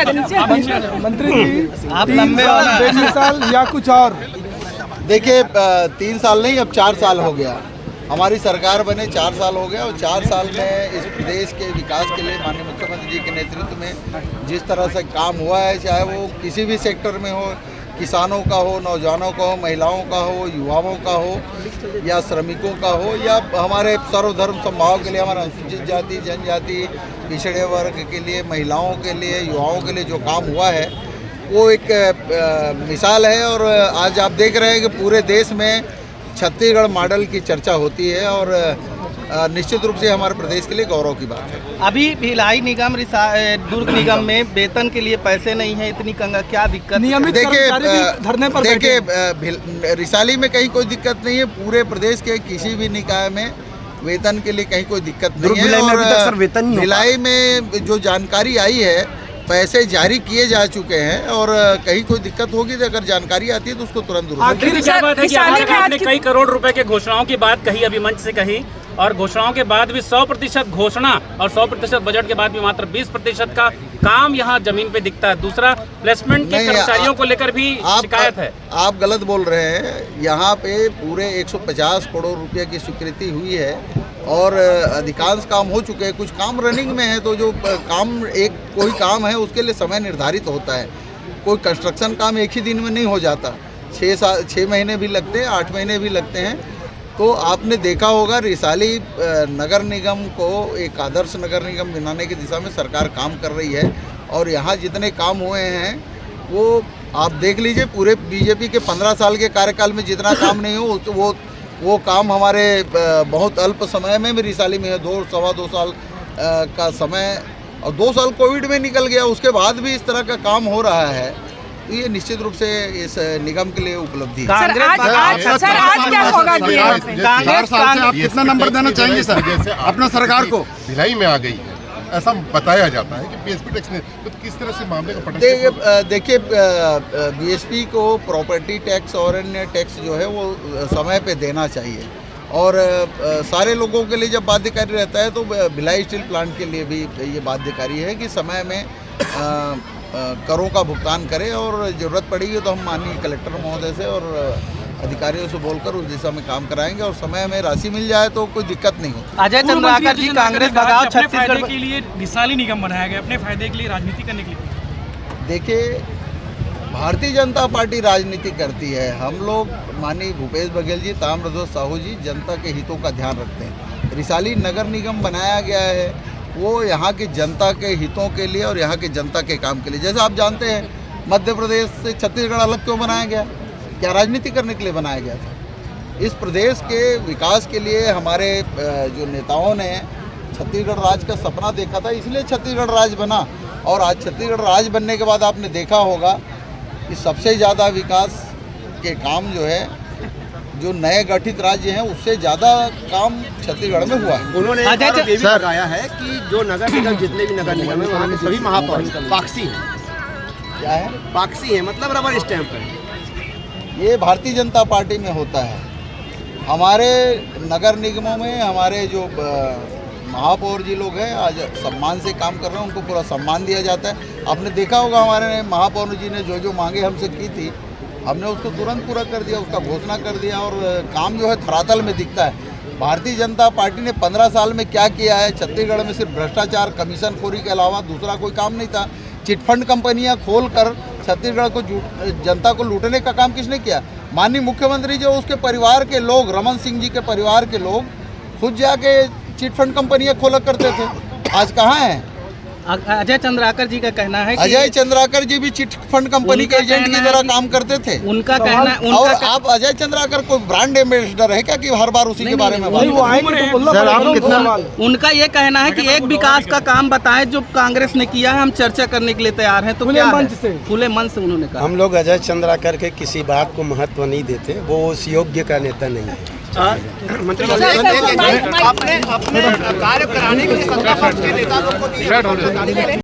मंत्री जी आप लंबे वाला 3 साल या कुछ और? देखिए 3 साल नहीं, अब 4 साल हो गया। हमारी सरकार बने 4 साल हो गया और 4 साल में इस प्रदेश के विकास के लिए माननीय मुख्यमंत्री जी के नेतृत्व में जिस तरह से काम हुआ है, चाहे वो किसी भी सेक्टर में हो, किसानों का हो, नौजवानों का हो, महिलाओं का हो, युवाओं का हो या श्रमिकों का हो, या हमारे सर्वधर्म समभाव के लिए, हमारे अनुसूचित जाति, जनजाति, पिछड़े वर्ग के लिए, महिलाओं के लिए, युवाओं के लिए जो काम हुआ है वो एक मिसाल है। और आज आप देख रहे हैं कि पूरे देश में छत्तीसगढ़ मॉडल की चर्चा होती है और निश्चित रूप से हमारे प्रदेश के लिए गौरव की बात है। अभी भिलाई निगम दुर्ग निगम में वेतन के लिए पैसे नहीं है, इतनी क्या दिक्कत? नियमित कर्मचारी भी धरने पर बैठे हैं। देखिए रिसाली में कहीं कोई दिक्कत नहीं है, पूरे प्रदेश के किसी भी निकाय में वेतन के लिए कहीं कोई दिक्कत नहीं है। और भिलाई में जो जानकारी आई है, पैसे जारी किए जा चुके हैं और कहीं कोई दिक्कत होगी तो अगर जानकारी आती है तो उसको तुरंत दुरुस्त। क्या बात है कि आपने कई करोड़ रुपए के घोषणाओं की बात कही, अभी मंच से कही, और घोषणाओं के बाद भी 100% घोषणा और 100% बजट के बाद भी मात्र 20% का काम यहाँ जमीन पे दिखता है। दूसरा, प्लेसमेंट के कर्मचारियों को लेकर भी शिकायत है। आप गलत बोल रहे हैं। यहाँ पे पूरे 150 करोड़ रुपये की स्वीकृति हुई है और अधिकांश काम हो चुके हैं, कुछ काम रनिंग में है। तो जो काम कोई काम है उसके लिए समय निर्धारित होता है। कोई कंस्ट्रक्शन काम एक ही दिन में नहीं हो जाता, 6 महीने भी लगते हैं, 8 महीने भी लगते हैं। तो आपने देखा होगा रिसाली नगर निगम को एक आदर्श नगर निगम बनाने की दिशा में सरकार काम कर रही है और यहाँ जितने काम हुए हैं वो आप देख लीजिए। पूरे बीजेपी के 15 साल के कार्यकाल में जितना काम नहीं हो वो काम हमारे बहुत अल्प समय में भी रिसाली में है। 2-2.25 साल का समय और 2 साल कोविड में निकल गया, उसके बाद भी इस तरह का काम हो रहा है। तो ये निश्चित रूप से इस निगम के लिए उपलब्धि है। आज क्या सौगात दिए? कांग्रेस आप कितना नंबर देना चाहेंगे सर अपना सरकार को? भिलाई में आ गई है ऐसा बताया जाता है कि बीएसपी टैक्स ने, तो किस तरह से मामले का पता? देखिए बीएसपी को प्रॉपर्टी टैक्स और अन्य टैक्स जो है वो समय पे देना चाहिए और सारे लोगों के लिए जब बाध्यकारी रहता है तो भिलाई स्टील प्लांट के लिए भी ये बाध्यकारी है कि समय में करों का भुगतान करें और ज़रूरत पड़ेगी तो हम माननीय कलेक्टर महोदय से और अधिकारियों से बोलकर उस दिशा में काम कराएंगे और समय में राशि मिल जाए तो कोई दिक्कत नहीं होती। अजय चंद्राकर जी, कांग्रेस भगाओ छत्तीसगढ़ के लिए रिसाली निगम बनाया गया, अपने फायदे के लिए राजनीति करने के लिए। देखिए भारतीय जनता पार्टी राजनीति करती है। हम लोग माननीय भूपेश बघेल जी, ताम्रध्वज साहू जी जनता के हितों का ध्यान रखते हैं। रिसाली नगर निगम बनाया गया है वो यहाँ की जनता के हितों के लिए और यहाँ की जनता के काम के लिए। जैसे आप जानते हैं मध्य प्रदेश से छत्तीसगढ़ अलग क्यों बनाया गया? क्या राजनीति करने के लिए बनाया गया था? इस प्रदेश के विकास के लिए हमारे जो नेताओं ने छत्तीसगढ़ राज्य का सपना देखा था, इसलिए छत्तीसगढ़ राज्य बना। और आज छत्तीसगढ़ राज्य बनने के बाद आपने देखा होगा कि सबसे ज़्यादा विकास के काम जो है जो नए गठित राज्य हैं उससे ज़्यादा काम छत्तीसगढ़ में हुआ है। उन्होंने ये भी बताया है कि जो नगर निगम जितने भी नगर निगम है वहाँ के सभी महापौर पाक्सी हैं। क्या है? पाक्सी है, मतलब रबर स्टैंप है। ये भारतीय जनता पार्टी में होता है। हमारे नगर निगमों में हमारे जो महापौर जी लोग हैं आज सम्मान से काम कर रहे हैं, उनको पूरा सम्मान दिया जाता है। आपने देखा होगा हमारे महापौर जी ने जो मांगे हमसे की थी हमने उसको तुरंत पूरा कर दिया, उसका घोषणा कर दिया और काम जो है धरातल में दिखता है। भारतीय जनता पार्टी ने 15 साल में क्या किया है? छत्तीसगढ़ में सिर्फ भ्रष्टाचार, कमीशन खोरी के अलावा दूसरा कोई काम नहीं था। चिटफंड कंपनियां खोलकर छत्तीसगढ़ को जनता को लूटने का काम किसने किया? माननीय मुख्यमंत्री जो उसके परिवार के लोग, रमन सिंह जी के परिवार के लोग खुद जाके चिटफंड कंपनियां खोला करते थे। आज कहाँ हैं? अजय चंद्राकर जी का कहना है कि अजय चंद्राकर जी भी चिट फंड कंपनी के एजेंट की तरह काम करते थे। उनका कहना और आप अजय चंद्राकर कोई ब्रांड एम्बेसडर है क्या कि हर बार उसी के बारे में बात? उनका ये कहना है कि एक विकास का काम बताएं जो कांग्रेस ने किया है, हम चर्चा करने के लिए तैयार हैं। तो क्या खुले मन से उन्होंने कहा। हम लोग अजय चंद्राकर के किसी बात को महत्व नहीं देते, वो उस योग्य का नेता नहीं है। मंत्री अपने कार्य कराने के लिए सत्ता पक्ष के नेता लोग को